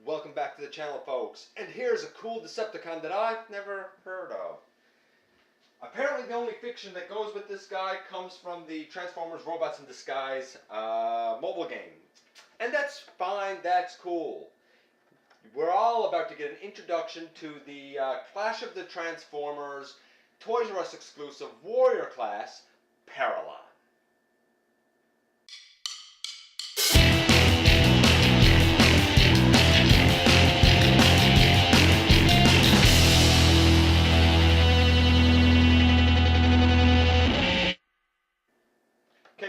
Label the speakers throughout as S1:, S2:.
S1: Welcome back to the channel, folks. And here's a cool Decepticon that I've never heard of. Apparently the only fiction that goes with this guy comes from the Transformers Robots in Disguise mobile game. And that's fine, that's cool. We're all about to get an introduction to the Clash of the Transformers Toys R Us exclusive Warrior class, Paralon.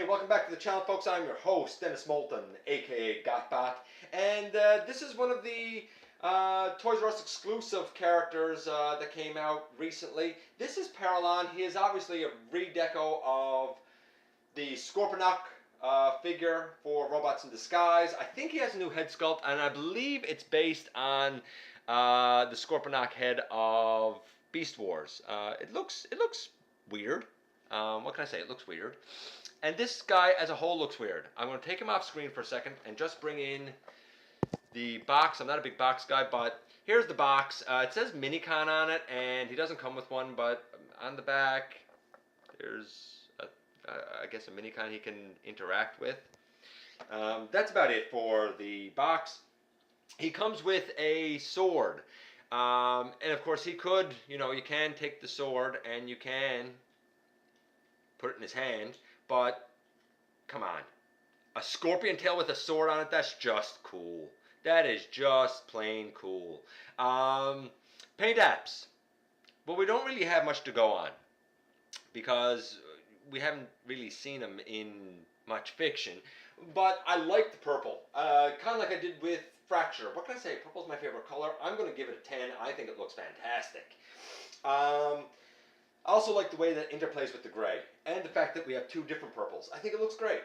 S1: Welcome back to the channel, folks. I'm your host, Dennis Moulton, aka GotBot, and this is one of the Toys R Us exclusive characters that came out recently. This is Paralon. He is obviously a redeco of the Scorponok figure for Robots in Disguise. I think he has a new head sculpt, and I believe it's based on the Scorponok head of Beast Wars. It looks weird. What can I say? It looks weird. And this guy as a whole looks weird. I'm going to take him off screen for a second and just bring in the box. I'm not a big box guy, but here's the box. It says Minicon on it, and he doesn't come with one, but on the back there's, I guess, a Minicon he can interact with. That's about it for the box. He comes with a sword. And of course he could, you can take the sword and you can put it in his hand. But, come on, a scorpion tail with a sword on it, that's just cool. That is just plain cool. Paint apps. Well, we don't really have much to go on because we haven't really seen them in much fiction. But I like the purple, kind of like I did with Fracture. What can I say? Purple's my favorite color. I'm going to give it a 10. I think it looks fantastic. I also like the way that interplays with the gray, and the fact that we have two different purples. I think it looks great.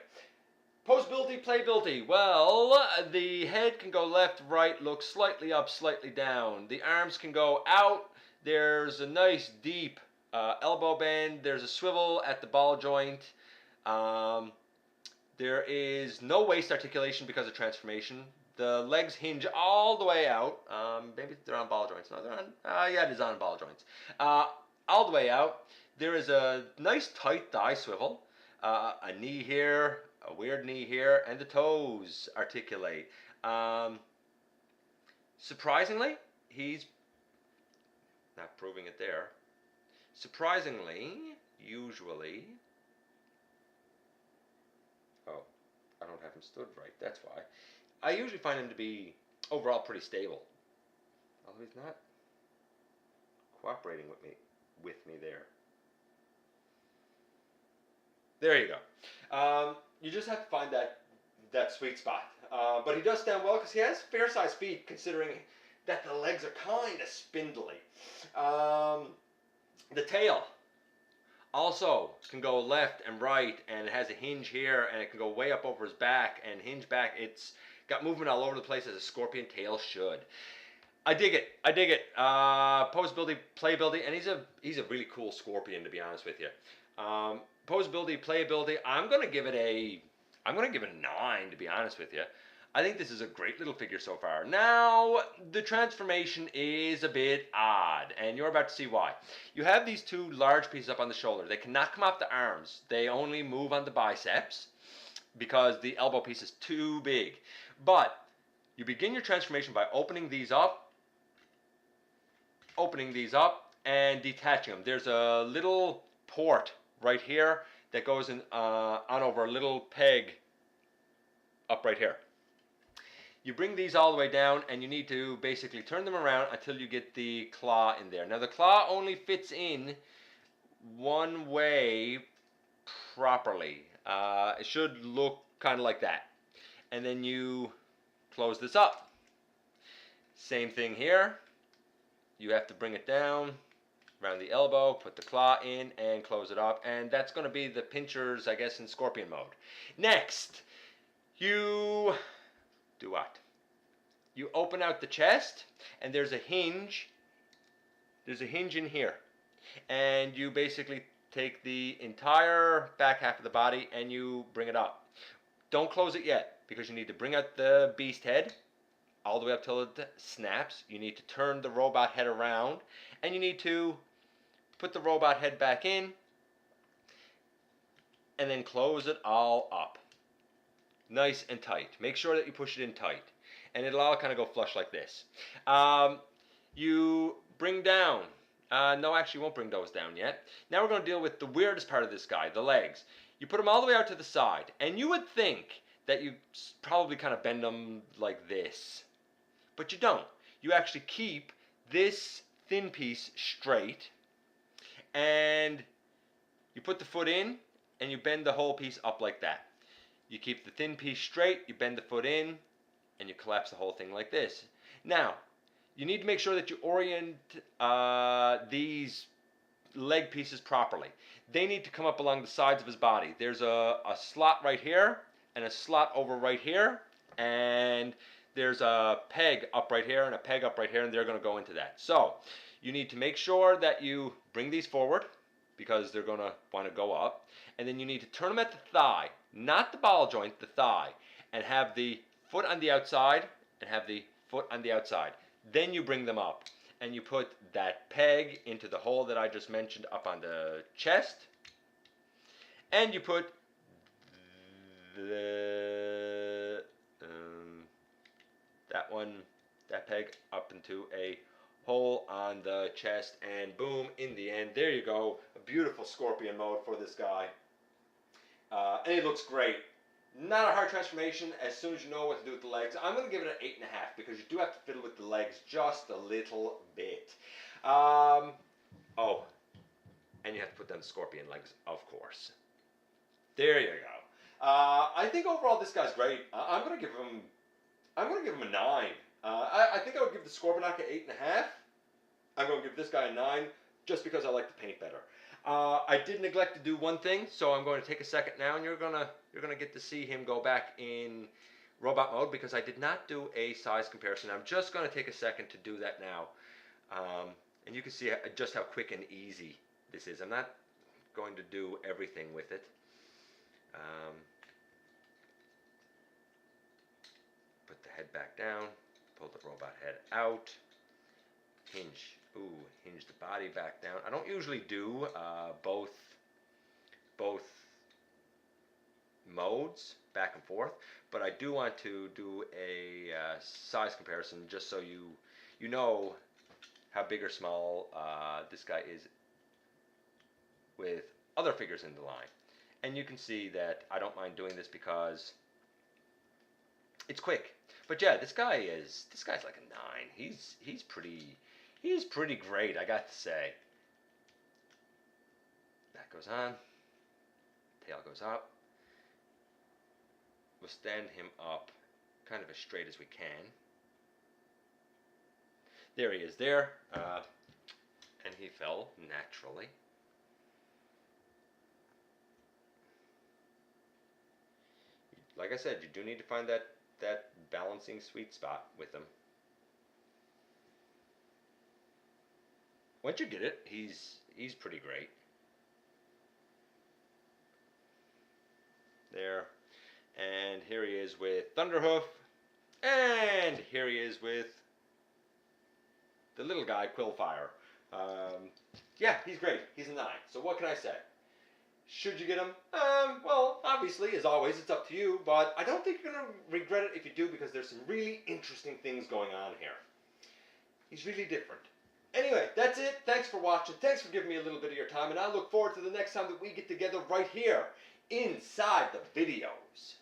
S1: Posability, playability. Well, the head can go left, right, look slightly up, slightly down. The arms can go out. There's a nice deep elbow bend. There's a swivel at the ball joint. There is no waist articulation because of transformation. The legs hinge all the way out. Maybe they're on ball joints. No, they're on. Yeah, it is on ball joints. All the way out. There is a nice tight thigh swivel, a knee here, a weird knee here, and the toes articulate. Surprisingly, he's not proving it there. Surprisingly, usually, oh, I don't have him stood right, that's why. I usually find him to be overall pretty stable, although he's not cooperating with me there. There you go. You just have to find that sweet spot. But he does stand well because he has fair-sized feet, considering that the legs are kind of spindly. The tail also can go left and right, and it has a hinge here, and it can go way up over his back and hinge back. It's got movement all over the place as a scorpion tail should. I dig it. Posability, playability, and he's a really cool scorpion, to be honest with you. Posability, playability. I'm gonna give it a 9, to be honest with you. I think this is a great little figure so far. Now the transformation is a bit odd, and you're about to see why. You have these two large pieces up on the shoulder. They cannot come off the arms. They only move on the biceps because the elbow piece is too big. But you begin your transformation by opening these up and detaching them. There's a little port right here that goes in on over a little peg up right here. You bring these all the way down, and you need to basically turn them around until you get the claw in there. Now the claw only fits in one way properly. It should look kind of like that. And then you close this up. Same thing here. You have to bring it down around the elbow, put the claw in, and close it up. And that's going to be the pinchers, I guess, in scorpion mode. Next, you do what? You open out the chest, and there's a hinge. There's a hinge in here. And you basically take the entire back half of the body and you bring it up. Don't close it yet, because you need to bring out the beast head. all the way up till it snaps. You need to turn the robot head around, and you need to put the robot head back in, and then close it all up. Nice and tight. Make sure that you push it in tight, and it'll all kind of go flush like this. You bring down. No, actually, won't bring those down yet. Now we're going to deal with the weirdest part of this guy, the legs. You put them all the way out to the side, and you would think that you probably kind of bend them like this, but you don't. You actually keep this thin piece straight, and you put the foot in, and you bend the whole piece up like that. You keep the thin piece straight, you bend the foot in, and you collapse the whole thing like this. Now, you need to make sure that you orient these leg pieces properly. They need to come up along the sides of his body. There's a slot right here, and a slot over right here, and there's a peg up right here, and a peg up right here, and they're going to go into that. So, you need to make sure that you bring these forward, because they're going to want to go up, and then you need to turn them at the thigh, not the ball joint, the thigh, and have the foot on the outside, and have the foot on the outside. Then you bring them up, and you put that peg into the hole that I just mentioned up on the chest, and you put that peg up into a hole on the chest, and boom, in the end, there you go, a beautiful scorpion mode for this guy. And it looks great. Not a hard transformation as soon as you know what to do with the legs. I'm going to give it an 8.5 because you do have to fiddle with the legs just a little bit. Oh, and you have to put down the scorpion legs, of course. There you go. I think overall this guy's great. I'm going to give him a 9. I think I would give the Scorponok an 8.5. I'm going to give this guy a 9 just because I like the paint better. I did neglect to do one thing, so I'm going to take a second now, and you're gonna get to see him go back in robot mode because I did not do a size comparison. I'm just going to take a second to do that now, and you can see just how quick and easy this is. I'm not going to do everything with it. Put the head back down, pull the robot head out, hinge the body back down. I don't usually do both modes back and forth, but I do want to do a size comparison just so you know how big or small this guy is with other figures in the line. And you can see that I don't mind doing this because it's quick. But yeah, this guy's like a 9. He's pretty great, I got to say. That goes on. Tail goes up. We'll stand him up kind of as straight as we can. There he is there. And he fell naturally. Like I said, you do need to find that balancing sweet spot with him. Once you get it, he's pretty great. There. And here he is with Thunderhoof. And here he is with the little guy, Quillfire. Yeah, he's great. He's a 9. So what can I say? Should you get him? Well, obviously, as always, it's up to you, but I don't think you're going to regret it if you do because there's some really interesting things going on here. He's really different. Anyway, that's it. Thanks for watching. Thanks for giving me a little bit of your time, and I look forward to the next time that we get together right here inside the videos.